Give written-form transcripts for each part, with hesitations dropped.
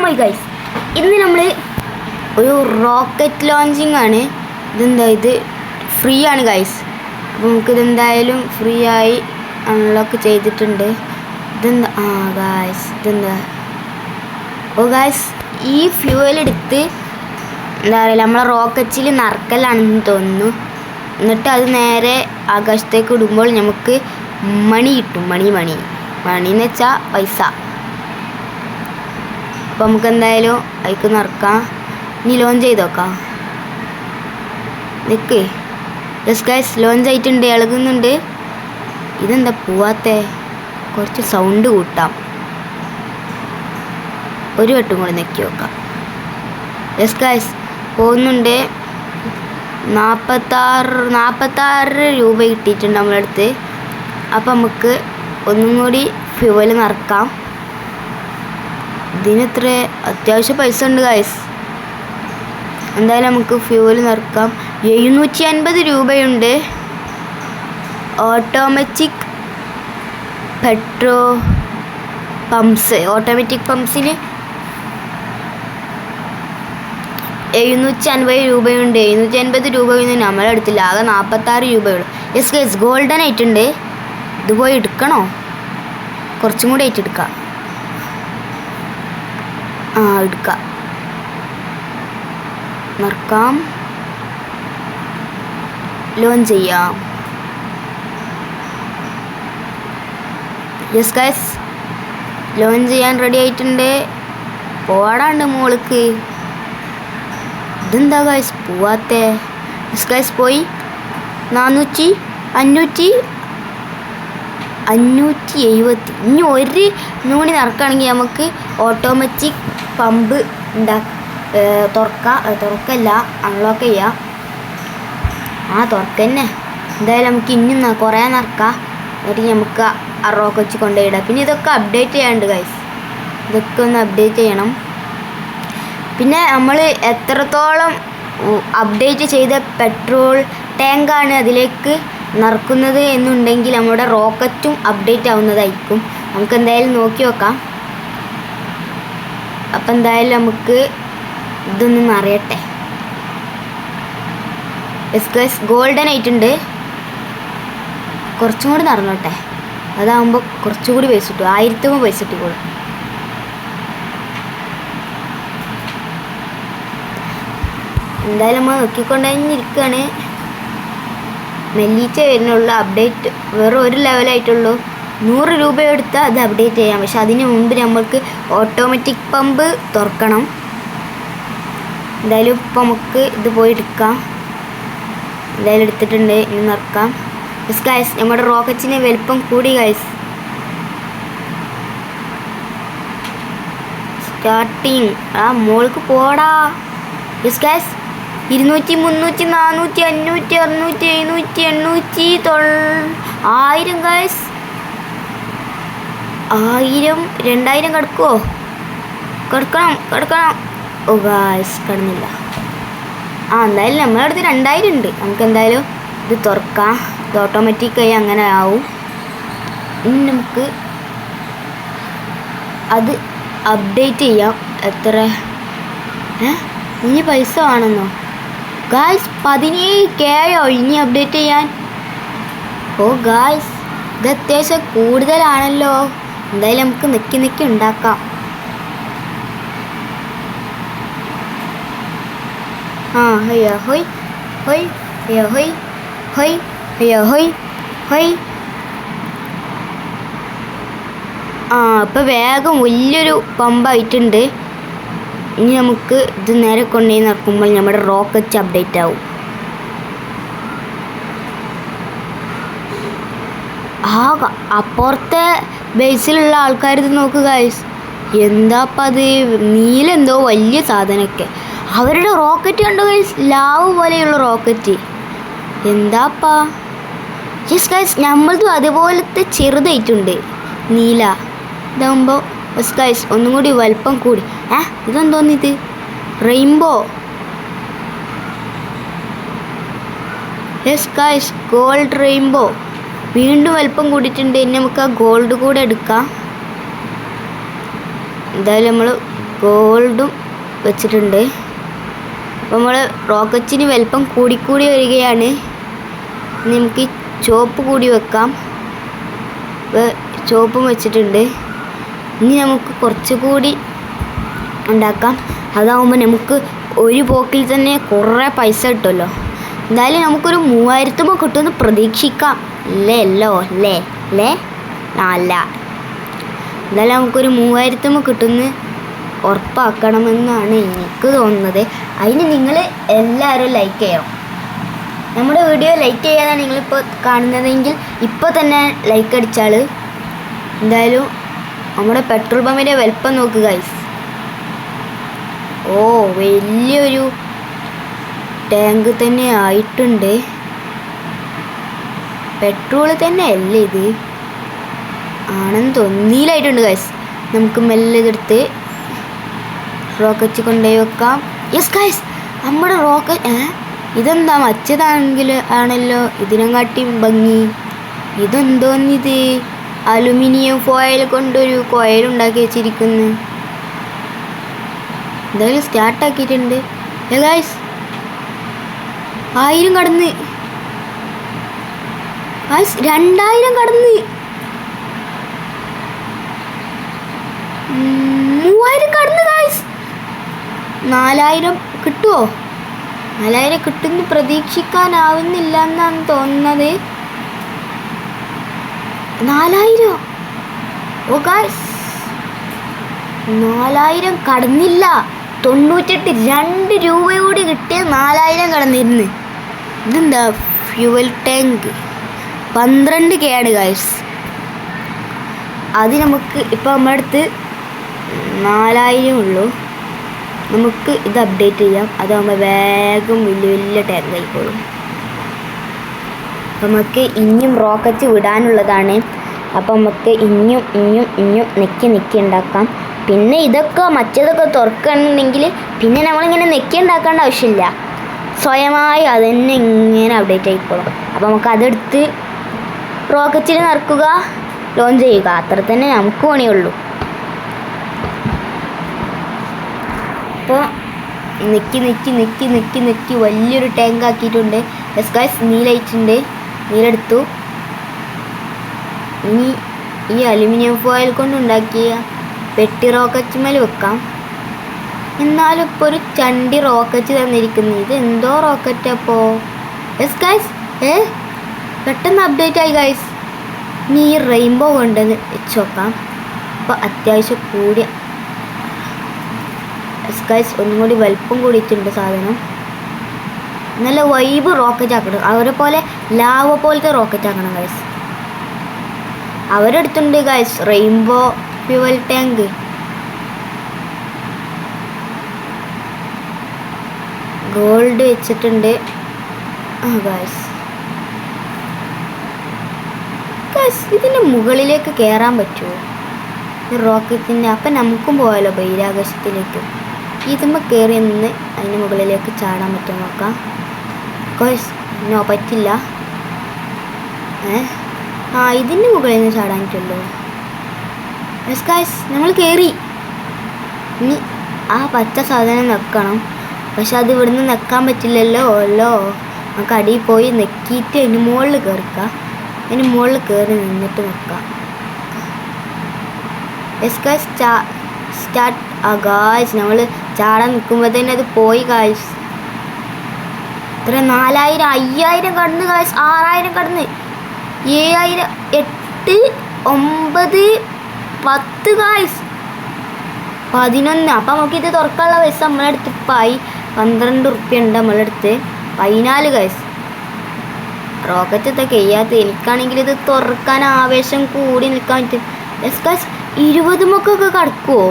My guys, ഇന്ന് നമ്മൾ ഒരു റോക്കറ്റ് ലോഞ്ചിങ് ആണ്. ഇത് ഫ്രീ ആണ് ഗൈസ്. അപ്പോൾ നമുക്കിതെന്തായാലും ഫ്രീ ആയി അൺലോക്ക് ചെയ്തിട്ടുണ്ട്. ഇതെന്താ ഇതെന്താ ഗൈസ്, ഈ ഫ്യൂവൽ എടുത്ത് എന്താ പറയുക നമ്മളെ റോക്കറ്റിൽ നിറക്കലാണെന്ന് തോന്നുന്നു. എന്നിട്ട് അത് നേരെ ആകാശത്തേക്ക് ഇടുമ്പോൾ നമുക്ക് മണി കിട്ടും. മണി എന്ന് വെച്ചാൽ പൈസ. അപ്പോൾ നമുക്ക് എന്തായാലും അതിക്ക് നിറക്കാം. ഇനി ലോഞ്ച് ചെയ്ത് നോക്കാം. നിൽക്ക് ഗൈസ്, ലോഞ്ച് ആയിട്ടുണ്ട്, ഇളകുന്നുണ്ട്. ഇതെന്താ പോവാത്തേ? കുറച്ച് സൗണ്ട് കൂട്ടാം. ഒരു വട്ടം കൂടെ നെക്കി നോക്കാം. ഗൈസ് പോകുന്നുണ്ട്. 46 രൂപ കിട്ടിയിട്ടുണ്ട് നമ്മുടെ അടുത്ത്. അപ്പം നമുക്ക് ഒന്നും കൂടി ഫ്യൂവൽ നിറക്കാം. ഇതിനെത്ര അത്യാവശ്യം പൈസ ഉണ്ട് ഗൈസ്. എന്തായാലും നമുക്ക് ഫ്യൂവൽ നിറക്കാം. 750 രൂപയുണ്ട്. ഓട്ടോമാറ്റിക് പമ്പ്സിൽ 750 രൂപയുണ്ട്. 750 രൂപയൊന്നും നമ്മളെ അടുത്തില്ല, ആകെ 46 രൂപയുള്ളൂ. യെസ് ഗൈസ്, ഗോൾഡൻ ആയിട്ടുണ്ട്. ഇത് പോയി എടുക്കണോ? കുറച്ചും കൂടി ആയിട്ട് എടുക്കാം. എടുക്കാം, നിറക്കാം, ലോഞ്ച് ചെയ്യാം. യെസ് ഗൈസ്, ലോഞ്ച് ചെയ്യാൻ റെഡി ആയിട്ടുണ്ട്. പോടാണ്ട് മോൾക്ക്. ഇതെന്താ ഗൈസ് പോവാത്തേ? യെസ് ഗൈസ് പോയി. 400, 500, 570. ഇനി ഒരു നൂണി നിറക്കുകയാണെങ്കിൽ നമുക്ക് ഓട്ടോമാറ്റിക് പമ്പ് തുറക്കല്ല, അൺലോക്ക് ചെയ്യാം. തുറക്കന്നെ. എന്തായാലും നമുക്ക് ഇനി കുറേ നിറക്കാം. എന്നിട്ട് നമുക്ക് ആ റോക്കറ്റ് കൊണ്ടുപോയിടാം. പിന്നെ ഇതൊക്കെ അപ്ഡേറ്റ് ചെയ്യാനുണ്ട് ഗൈസ്. ഇതൊക്കെ ഒന്ന് അപ്ഡേറ്റ് ചെയ്യണം. പിന്നെ നമ്മൾ എത്രത്തോളം അപ്ഡേറ്റ് ചെയ്ത പെട്രോൾ ടാങ്കാണ് അതിലേക്ക് നിറക്കുന്നത് എന്നുണ്ടെങ്കിൽ നമ്മുടെ റോക്കറ്റും അപ്ഡേറ്റ് ആവുന്നതായിരിക്കും. നമുക്ക് എന്തായാലും നോക്കി നോക്കാം. അപ്പം എന്തായാലും നമുക്ക് ഇതൊന്ന് നിറയട്ടെ. ഗൈസ് ഗോൾഡൻ ആയിട്ടുണ്ട്. കുറച്ചും കൂടി നിറഞ്ഞോട്ടെ. അതാകുമ്പോൾ കുറച്ചുകൂടി പൈസ കിട്ടും. 1000 പൈസ കിട്ടിക്കോളും. എന്തായാലും നമ്മൾ നോക്കിക്കൊണ്ടിരിക്കുകയാണ്. മെല്ലിച്ച വരുന്നുള്ള അപ്ഡേറ്റ് വേറെ ഒരു ലെവലായിട്ടുള്ളൂ. 100 രൂപ എടുത്താൽ അത് അപ്ഡേറ്റ് ചെയ്യാം. പക്ഷെ അതിന് മുമ്പ് നമ്മൾക്ക് ഓട്ടോമാറ്റിക് പമ്പ് തുറക്കണം. എന്തായാലും ഇപ്പം നമുക്ക് ഇത് പോയി എടുക്കാം. എന്തായാലും എടുത്തിട്ടുണ്ട്. ഇനി നിറക്കാം. യെസ് ഗൈസ്, നമ്മുടെ റോക്കറ്റിന് വലിപ്പം കൂടി ഗൈസ്. സ്റ്റാർട്ടിങ് മോൾക്ക് പോടാ. Yes guys, 200, 300, 400, 500, 600, 700, 800, 1000 guys. 1000, 2000 കിടക്കുമോ? കിടക്കണം. ഗൈസ് കിടന്നില്ല. എന്തായാലും നമ്മുടെ അടുത്ത് 2000 ഉണ്ട്. നമുക്ക് എന്തായാലും ഇത് തുറക്കാം. ഇത് ഓട്ടോമാറ്റിക്കായി അങ്ങനെ ആവും. ഇനി നമുക്ക് അത് അപ്ഡേറ്റ് ചെയ്യാം. എത്ര ഇനി പൈസ വേണമെന്നോ ഗായ്സ്? 17K ഇനി അപ്ഡേറ്റ് ചെയ്യാൻ. ഗായ്സ്, ഇത് അത്യാവശ്യം കൂടുതലാണല്ലോ. എന്തായാലും നമുക്ക് നെക്കി ഉണ്ടാക്കാം. ഹോയ് ഇപ്പം വേഗം വലിയൊരു പമ്പായിട്ടുണ്ട്. ഇനി നമുക്ക് ഇത് നേരെ കൊണ്ടുപോയി നിറക്കുമ്പോൾ നമ്മുടെ റോക്കറ്റ് അപ്ഡേറ്റ് ആവും. അപ്പുറത്തെ ബേസിലുള്ള ആൾക്കാർ ഇത് നോക്കുക ഗൈസ്. എന്താപ്പം അത് നീലെന്തോ വലിയ സാധനമൊക്കെ. അവരുടെ റോക്കറ്റ് കണ്ടോ ഗൈസ്? ലാവ് പോലെയുള്ള റോക്കറ്റ്. എന്താപ്പാ? യെസ് ഗൈസ്, നമ്മളതും അതുപോലത്തെ ചെറുതായിട്ടുണ്ട് നീല. ഇതാകുമ്പോൾ യെസ് ഗൈസ് ഒന്നും കൂടി വലിപ്പം കൂടി. ഇതെന്തോന്നിത്? Rainbow. Yes guys, gold rainbow. വീണ്ടും വലിപ്പം കൂടിയിട്ടുണ്ട്. ഇനി നമുക്ക് ആ ഗോൾഡ് കൂടെ എടുക്കാം. എന്തായാലും നമ്മൾ ഗോൾഡും വെച്ചിട്ടുണ്ട്. അപ്പോൾ നമ്മൾ റോക്കറ്റിന് വലിപ്പം കൂടിക്കൂടി വരികയാണ്. നമുക്ക് ഈ ചോപ്പ് കൂടി വെക്കാം. ചോപ്പും വെച്ചിട്ടുണ്ട്. ഇനി നമുക്ക് കുറച്ചുകൂടി ഉണ്ടാക്കാം. അതാവുമ്പോൾ നമുക്ക് ഒരു പോക്കിൽ തന്നെ കുറേ പൈസ കിട്ടുമല്ലോ. എന്തായാലും നമുക്കൊരു 3000 കിട്ടുമെന്ന് പ്രതീക്ഷിക്കാം. അല്ലേ അല്ല, എന്തായാലും നമുക്കൊരു 3000 കിട്ടുമെന്ന് ഉറപ്പാക്കണമെന്നാണ് എനിക്ക് തോന്നുന്നത്. അതിന് നിങ്ങൾ എല്ലാവരും ലൈക്ക് ചെയ്യണം. നമ്മുടെ വീഡിയോ ലൈക്ക് ചെയ്യാതാണ് നിങ്ങളിപ്പോൾ കാണുന്നതെങ്കിൽ ഇപ്പോൾ തന്നെ ലൈക്ക് അടിച്ചാൽ. എന്തായാലും നമ്മുടെ പെട്രോൾ പമ്പിൻ്റെ വലിപ്പം നോക്കുക ഗൈസ്. ഓ, വലിയൊരു ടാങ്ക് തന്നെ ആയിട്ടുണ്ട്. പെട്രോൾ തന്നെ അല്ലേ ഇത്? ആണെന്ന് തോന്നിയിലായിട്ടുണ്ട് ഗൈസ്. നമുക്ക് മെല്ലെ ഇതെടുത്ത് റോക്കറ്റ് കൊണ്ടുപോയി വെക്കാം. യെസ് ഗൈസ്, നമ്മുടെ റോക്കറ്റ് ഇതെന്താ മറ്റേതാണെങ്കിൽ ആണല്ലോ ഇതിനെക്കാട്ടി ഭംഗി. ഇതെന്തോന്നിത്? അലുമിനിയം ഫോയിൽ കൊണ്ടൊരു കോയിലുണ്ടാക്കി വെച്ചിരിക്കുന്നു. എന്തായാലും സ്റ്റാർട്ടാക്കിയിട്ടുണ്ട്. ഗൈസ് 1000 കടന്ന് ഗൈസ്, 2000 കടന്ന് 3000 കടന്ന് ഗൈസ്. 4000 കിട്ടുമോ? 4000 കിട്ടുമെന്ന് പ്രതീക്ഷിക്കാനാവുന്നില്ല എന്നാണ് തോന്നുന്നത്. 4000. ഓ ഗൈസ്, 4000 കടന്നില്ല. 98 2 കൂടി കിട്ടിയ 4000 കടന്നിരുന്നു. ഇതെന്താ ഫ്യൂവൽ ടാങ്ക് 12K ആണ് ഗൈസ്. അത് നമുക്ക് ഇപ്പോൾ നമ്മുടെ അടുത്ത് 4000 ഉള്ളൂ. നമുക്ക് ഇത് അപ്ഡേറ്റ് ചെയ്യാം. അതാകുമ്പോൾ വേഗം വലിയ ടാങ്ക് ആയിക്കോളും. അപ്പം നമുക്ക് ഇനിയും റോക്കറ്റ് വിടാനുള്ളതാണ്. അപ്പം നമുക്ക് ഇനിയും നെക്കി ഉണ്ടാക്കാം. പിന്നെ ഇതൊക്കെ മറ്റേതൊക്കെ തുറക്കണമെന്നുണ്ടെങ്കിൽ പിന്നെ നമ്മളിങ്ങനെ നെക്കി ഉണ്ടാക്കേണ്ട ആവശ്യമില്ല. സ്വയമായി അതന്നെ ഇങ്ങനെ അപ്ഡേറ്റ് ആയിക്കോളും. അപ്പോൾ നമുക്ക് അതെടുത്ത് റോക്കറ്റിൽ നിറക്കുക, ലോഞ്ച് ചെയ്യുക. അത്ര തന്നെ നമുക്ക് പണിയുള്ളൂ. അപ്പോൾ നെക്കി വലിയൊരു ടാങ്ക് ആക്കിയിട്ടുണ്ട്. യെസ് ഗൈസ്, നീലയിട്ടുണ്ട്. നീലെടുത്തു. ഇനി ഈ അലുമിനിയം ഫോയിൽ കൊണ്ടുണ്ടാക്കിയ പെട്ടി റോക്കറ്റ് മേൽ വെക്കാം. എന്നാലും ഇപ്പോൾ ഒരു ചണ്ടി റോക്കറ്റ് തന്നിരിക്കുന്നു. ഇത് എന്തോ റോക്കറ്റ് അപ്പോൾ? യെസ് ഗൈസ്, പെട്ടെന്ന് അപ്ഡേറ്റ് ആയി ഗൈസ്. ഇനി ഈ റെയിൻബോ കൊണ്ടുവന്ന് വെച്ച് നോക്കാം. അപ്പോൾ അത്യാവശ്യം കൂടിയ ഗൈസ് ഒന്നും കൂടി വലിപ്പം കൂടിയിട്ടുണ്ട് സാധനം. നല്ല വൈബ് റോക്കറ്റ് ആക്കണം. അവരെ പോലെ ലാവ പോലത്തെ റോക്കറ്റ് ആക്കണം ഗൈസ്. അവരെടുത്തുണ്ട് guys rainbow fuel tank. Gold വെച്ചിട്ടുണ്ട് ഗൈസ്. ഇതിൻ്റെ മുകളിലേക്ക് കയറാൻ പറ്റുമോ ഈ റോക്കറ്റിൻ്റെ? അപ്പം നമുക്കും പോകാമല്ലോ ബഹിരാകാശത്തിലേക്ക്. ഇതുമ്പോൾ കയറി നിന്ന് അതിന് മുകളിലേക്ക് ചാടാൻ പറ്റുമോ നോക്കാം. ഗൈസ് നോ, പറ്റില്ല. ഇതിൻ്റെ മുകളിൽ നിന്ന് ചാടാൻ പറ്റുമല്ലോ. യെസ് ഗൈസ്, നമ്മൾ കയറി. ഇനി ആ പച്ച സാധനം നെക്കണം. പക്ഷെ അത് ഇവിടുന്ന് നെക്കാൻ പറ്റില്ലല്ലോ. നമുക്ക് അടിയിൽ പോയി നെക്കിയിട്ട് അതിന് മുകളിൽ കയറിക്കാം. അതിന് മുകളിൽ കയറി നിന്നിട്ട് നെക്കാം. Yes guys, start. ഗായ്സ് നമ്മൾ ചാടാൻ നിൽക്കുമ്പോൾ തന്നെ അത് പോയി ഗായ്സ്. ഇത്ര 4000 5000 കടന്ന് ഗായ്സ്. 6000 കടന്ന് 7000 8 9 10 ഗായ്സ് 11. അപ്പം നമുക്കിത് തുറക്കാനുള്ള പൈസ നമ്മളെടുത്ത് ഇപ്പം 12 ഉറുപ്പ്യ ഉണ്ട് നമ്മളെടുത്ത്. 14 ഗായ്സ്. റോക്കറ്റ് ഇതൊക്കെ ചെയ്യാത്ത എനിക്കാണെങ്കിൽ ഇത് തുറക്കാൻ ആവേശം കൂടി നിൽക്കാൻ പറ്റും. Yes guys, 20 മൊക്കൊക്കെ കടക്കുമോ?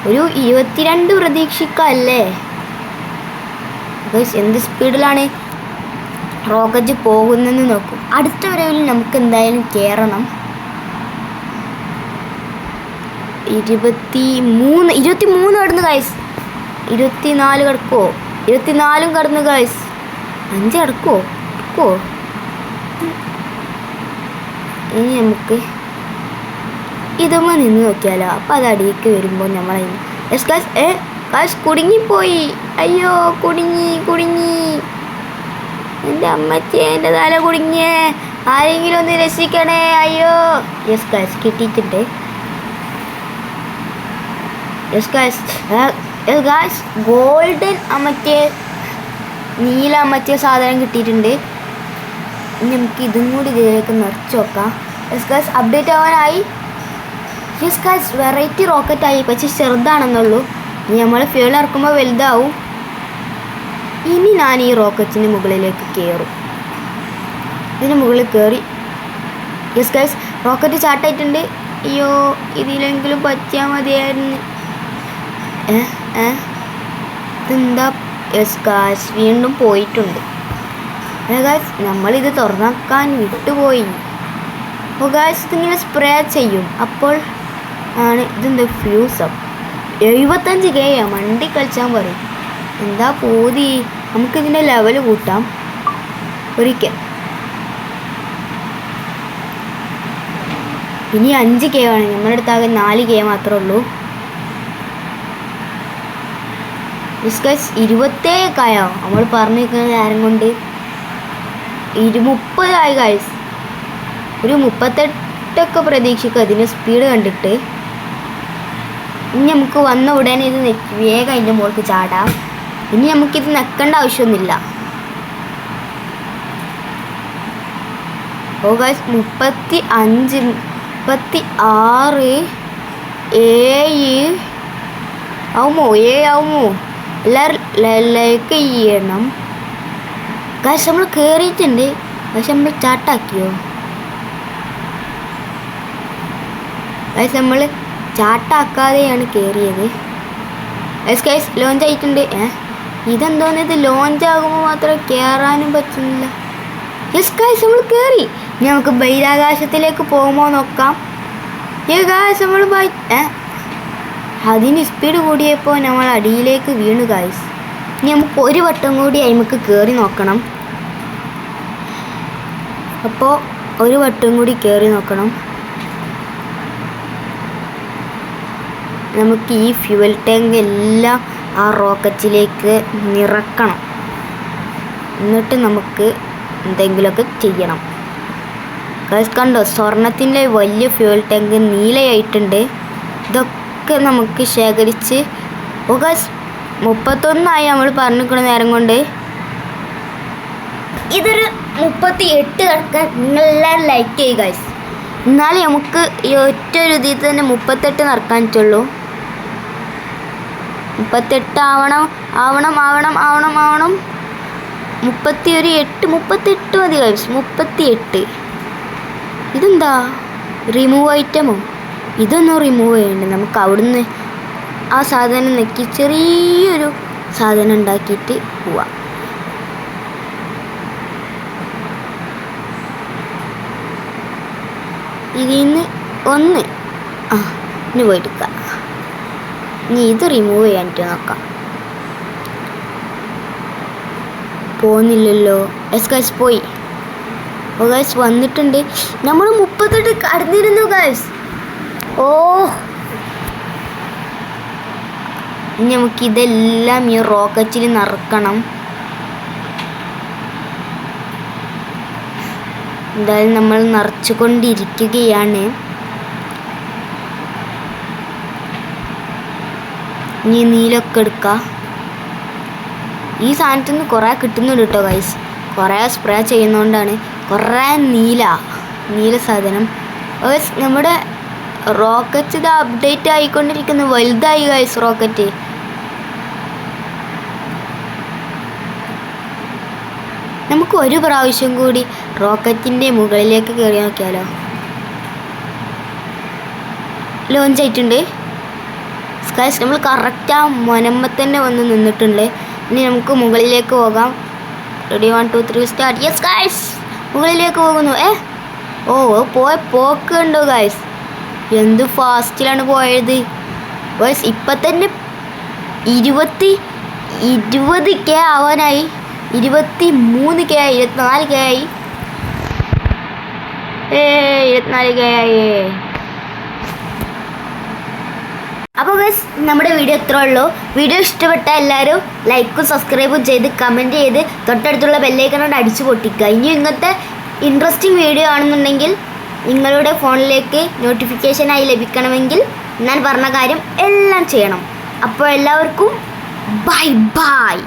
ഒരു 22 പ്രതീക്ഷിക്കല്ലേ ഗൈസ്? എന്ത് സ്പീഡിലാണ് റോക്കറ്റ് പോകുന്നതെന്ന് നോക്കും. അടുത്ത വരവിൽ നമുക്ക് എന്തായാലും കയറണം. 23 കടന്നു ഗൈസ്. 24 കിടക്കുമോ? 24 കടന്നു ഗൈസ്. 5 കിടക്കുമോ? ഇനി നമുക്ക് ഇതുമ്പോൾ നിന്ന് നോക്കിയാലോ. അപ്പോൾ അത് അടിയിലേക്ക് വരുമ്പോൾ നമ്മൾ യെസ് ഗൈസ് ഗൈസ് കുടുങ്ങിപ്പോയി. അയ്യോ കുടുങ്ങി. എൻ്റെ അമ്മച്ചി എൻ്റെ തല കുടുങ്ങിയേ. ആരെങ്കിലും ഒന്ന് രക്ഷിക്കണേ. അയ്യോ. യെസ് ഗൈസ് കിട്ടിയിട്ടുണ്ട്. യെസ് ഗൈസ് ഗോൾഡൻ അമ്മച്ചേ നീല അമ്മച്ചേ സാധനം കിട്ടിയിട്ടുണ്ട്. ഇനി നമുക്ക് ഇതും കൂടി ഇതിലേക്ക് നിറച്ച് നോക്കാം. യെസ് ഗൈസ് അപ്ഡേറ്റ് ആവാനായി. യെസ് ഗൈസ് വെറൈറ്റി റോക്കറ്റായി, പക്ഷേ ചെറുതാണെന്നുള്ളൂ. ഇനി നമ്മൾ ഫ്യൂൽ ഇറക്കുമ്പോൾ വലുതാവും. ഇനി ഞാൻ ഈ റോക്കറ്റിന് മുകളിലേക്ക് കയറും. ഇതിന് മുകളിൽ കയറി. യെസ് ഗൈസ് റോക്കറ്റ് ചാട്ടായിട്ടുണ്ട്. അയ്യോ ഇതിലെങ്കിലും പറ്റിയാൽ മതിയായിരുന്നു. ഇതെന്താ? യെസ് ഗൈസ് വീണ്ടും പോയിട്ടുണ്ട്. ഗൈസ് നമ്മളിത് തുറന്നാക്കാൻ വിട്ടുപോയി. അപ്പോൾ ഗൈസ് ഇതിങ്ങനെ സ്പ്രേ ചെയ്യും. അപ്പോൾ ആണ് ഇതെന്താ ഫ്യൂസ് 75K വണ്ടി കളിച്ചാൽ പറയും. എന്താ പോതി. നമുക്കിതിൻ്റെ ലെവൽ കൂട്ടാം ഒരിക്കൽ. ഇനി 5K ആണ്. നമ്മുടെ അടുത്താകെ 4K മാത്രമേ ഉള്ളൂ. ഗൈസ് 27 നമ്മൾ പറഞ്ഞിരിക്കുന്ന നേരം കൊണ്ട് 30 ഗൈസ്. ഒരു 38 പ്രതീക്ഷിക്കുക അതിൻ്റെ സ്പീഡ് കണ്ടിട്ട്. ഇനി നമുക്ക് വന്ന ഉടനെ ഇത് വേഗം അതിൻ്റെ മുകളിൽ ചാടാം. ഇനി നമുക്കിത് നിൽക്കേണ്ട ആവശ്യമൊന്നുമില്ല. ഓ ഗൈസ് 35 36 7 ആവുമോ? എല്ലാവരും ലൈക്ക് ചെയ്യണം ഗൈസ്. നമ്മൾ കയറിയിട്ടുണ്ട്, പക്ഷെ നമ്മൾ ചാട്ടാക്കിയോ ഗൈസ്? നമ്മൾ ചാട്ടാക്കാതെയാണ് കയറിയത്. ഗൈസ് ലോഞ്ച് ആയിട്ടുണ്ട്. ഇതെന്തോന്ന്, ഇത് ലോഞ്ച് ആകുമ്പോൾ മാത്രമേ കയറാനും പറ്റുന്നില്ല. യെസ് ഗൈസ് നമ്മൾ കയറി. ഇനി നമുക്ക് ബഹിരാകാശത്തിലേക്ക് പോകുമോ നോക്കാം. ഗൈസ് നമ്മൾ അതിന് സ്പീഡ് കൂടിയപ്പോൾ നമ്മൾ അടിയിലേക്ക് വീണു ഗൈസ്. ഇനി നമുക്ക് ഒരു വട്ടം കൂടി അതിലേക്ക് കയറി നോക്കണം. അപ്പോൾ ഒരു വട്ടം കൂടി കയറി നോക്കണം. നമുക്ക് ഈ ഫ്യൂവൽ ടാങ്ക് എല്ലാം ആ റോക്കറ്റിലേക്ക് നിറക്കണം. എന്നിട്ട് നമുക്ക് എന്തെങ്കിലുമൊക്കെ ചെയ്യണം. ഗൈസ് കണ്ടോ, സ്വർണത്തിൻ്റെ വലിയ ഫ്യൂവൽ ടാങ്ക് നീലയായിട്ടുണ്ട്. ഇതൊക്കെ നമുക്ക് ശേഖരിച്ച് ഗൈസ് 31 നമ്മൾ പറഞ്ഞിരിക്കുന്ന നേരം കൊണ്ട്. ഇതൊരു 38 കിടക്കാൻ നിങ്ങളെല്ലാവരും ലൈക്ക് ചെയ്യുക ഗൈസ്. എന്നാലും നമുക്ക് ഈ ഒറ്റ ഒരു ഇതിൽ തന്നെ 38 നടക്കാൻ പറ്റുള്ളൂ. 38 ആവണം. 38 മതി ഗൈസ്. 38. ഇതെന്താ റിമൂവ് ഐറ്റമോ? ഇതൊന്നും റിമൂവ് ചെയ്യണ്ട. നമുക്ക് അവിടുന്ന് ആ സാധനം നെക്കി ചെറിയൊരു സാധനം ഉണ്ടാക്കിയിട്ട് പോവാം. ഇതിൽ നിന്ന് ഒന്ന് ഇനി പോയെടുക്കാം. ഇനി ഇത് റിമൂവ് ചെയ്യാനിട്ട് നോക്കാം. പോകുന്നില്ലല്ലോ. ഗൈസ് പോയി. ഗൈസ് വന്നിട്ടുണ്ട്. നമ്മൾ 38 കടന്നിരുന്നു ഗൈസ്. ഇനി നമുക്കിതെല്ലാം ഈ റോക്കറ്റിൽ നിറക്കണം. എന്തായാലും നമ്മൾ നിറച്ചുകൊണ്ടിരിക്കുകയാണ്. ഇനി നീലൊക്കെ എടുക്കാം. ഈ സാധനത്തിൽ നിന്ന് കുറേ കിട്ടുന്നുണ്ട് കേട്ടോ ഗൈസ്. കുറേ സ്പ്രേ ചെയ്യുന്നതുകൊണ്ടാണ് കുറേ നീല സാധനം. നമ്മുടെ റോക്കറ്റ് ഇത് അപ്ഡേറ്റ് ആയിക്കൊണ്ടിരിക്കുന്നു. വലുതായി ഗൈസ് റോക്കറ്റ്. നമുക്ക് ഒരു പ്രാവശ്യം കൂടി റോക്കറ്റിൻ്റെ മുകളിലേക്ക് കയറി നോക്കിയാലോ. ലോഞ്ച് ആയിട്ടുണ്ട് ഗൈസ്. നമ്മൾ കറക്റ്റ് ആ മുനമ്പ തന്നെ വന്ന് നിന്നിട്ടുണ്ട്. ഇനി നമുക്ക് മുകളിലേക്ക് പോകാം. Ready 1 2 3 start. യെസ് ഗൈസ് മുകളിലേക്ക് പോകുന്നു. പോക്ക് കണ്ടോ ഗൈസ്, എന്ത് ഫാസ്റ്റിലാണ് പോയത് ഗൈസ്. ഇപ്പം തന്നെ 20K ആവാനായി. 23K ആയി. 24K ആയി. 24K ആയി. അപ്പോൾ ബസ് നമ്മുടെ വീഡിയോ ഇത്രേ ഉള്ളൂ. വീഡിയോ ഇഷ്ടപ്പെട്ട എല്ലാവരും ലൈക്കും സബ്സ്ക്രൈബും ചെയ്ത് കമൻറ്റ് ചെയ്ത് തൊട്ടടുത്തുള്ള ബെല്ലൈക്കണോട് അടിച്ചു പൊട്ടിക്കുക. ഇനി ഇങ്ങനത്തെ ഇൻട്രസ്റ്റിംഗ് വീഡിയോ ആണെന്നുണ്ടെങ്കിൽ നിങ്ങളുടെ ഫോണിലേക്ക് നോട്ടിഫിക്കേഷനായി ലഭിക്കണമെങ്കിൽ ഞാൻ പറഞ്ഞ കാര്യം എല്ലാം ചെയ്യണം. അപ്പോൾ എല്ലാവർക്കും ബൈ ബൈ.